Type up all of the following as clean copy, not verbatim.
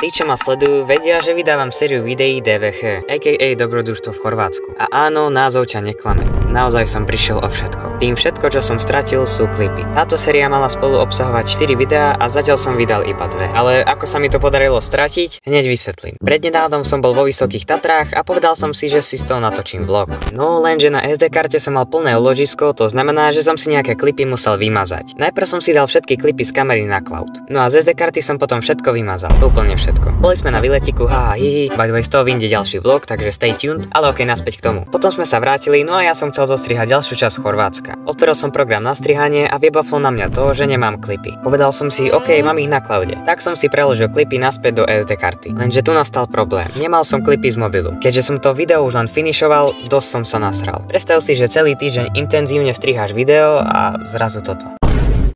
Tí, čo ma sledujú, vedia, že vydávam sériu videí DVH, a.k.a. Dobrodružstvo v Chorvátsku. A áno, názov ťa neklame. Naozaj som prišiel o všetko. Tým všetko, čo som stratil, sú klipy. Táto séria mala spolu obsahovať 4 videá a zatiaľ som vydal iba 2. Ale ako sa mi to podarilo stratiť, hneď vysvetlím. Prednedávnom som bol vo Vysokých Tatrách a povedal som si, že si z toho natočím vlog. No lenže na SD karte som mal plné uložisko, to znamená, že som si nejaké klipy musel vymazať. Najprv som si dal všetky klipy z kamery na cloud. No a z SD karty som potom všetko vymazal, úplne všetko. Boli sme na výletiku, haha, hihi, by the way, z toho vyjde ďalší vlog, takže stay tuned, ale okej, naspäť k tomu. Potom sme sa vrátili, no a ja som chcel zostrihať ďalšiu časť Chorvátska. Otvoril som program na strihanie a vybaflo na mňa to, že nemám klipy. Povedal som si, OK, mám ich na cloude. Tak som si preložil klipy naspäť do SD karty. Lenže tu nastal problém. Nemal som klipy z mobilu. Keďže som to video už len finišoval, dosť som sa nasral. Predstav si, že celý týždeň intenzívne striháš video a zrazu toto.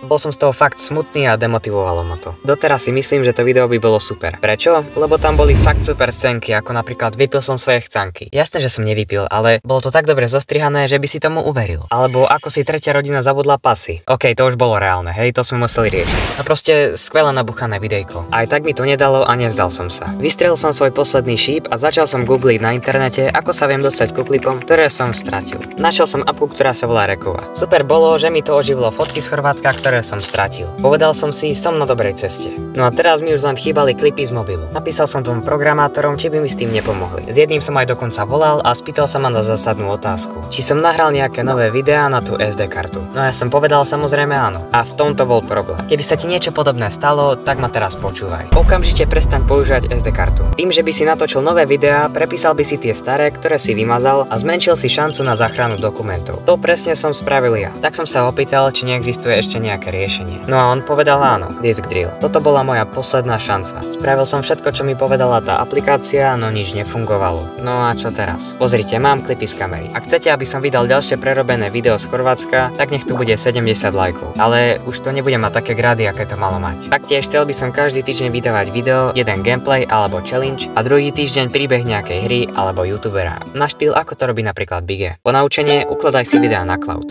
Bol som z toho fakt smutný a demotivovalo ma to. Doteraz si myslím, že to video by bolo super. Prečo? Lebo tam boli fakt super scénky, ako napríklad vypil som svoje chcanky. Jasné, že som nevypil, ale bolo to tak dobre zostrihané, že by si tomu uveril. Alebo ako si tretia rodina zabudla pasy. OK, to už bolo reálne, hej, to sme museli riešiť. No proste skvelé nabuchané videjko. Aj tak mi to nedalo a nevzdal som sa. Vystrelil som svoj posledný šíp a začal som googliť na internete, ako sa viem dostať ku klipom, ktoré som stratil. Našiel som apku, ktorá sa volá Rekova. Super bolo, že mi to oživilo fotky z Chorvátska, ktoré som stratil. Povedal som si, som na dobrej ceste. No a teraz mi už len chýbali klipy z mobilu. Napísal som tomu programátorom, či by mi s tým nepomohli. S jedným som aj dokonca volal a spýtal sa ma na zásadnú otázku. Či som nahral nejaké nové videá na tú SD kartu. No a ja som povedal samozrejme áno. A v tomto bol problém. Keby sa ti niečo podobné stalo, tak ma teraz počúvaj. Okamžite prestaň používať SD kartu. Tým, že by si natočil nové videá, prepísal by si tie staré, ktoré si vymazal a zmenšil si šancu na záchranu dokumentov. To presne som spravil ja. Tak som sa opýtal, či neexistuje ešte nejaké riešenie. No a on povedal áno, disk drill. Toto bola moja posledná šanca. Spravil som všetko, čo mi povedala tá aplikácia, no nič nefungovalo. No a čo teraz? Pozrite, mám klipy z kamery. Ak chcete, aby som vydal ďalšie prerobené video z Chorvátska, tak nech tu bude 70 lajkov. Ale už to nebude mať také grady, aké to malo mať. Taktiež chcel by som každý týždeň vydávať video, jeden gameplay alebo challenge a druhý týždeň príbeh nejakej hry alebo youtubera. Na štýl ako to robí napríklad Bige. Po naučenie ukladaj si videá na cloud.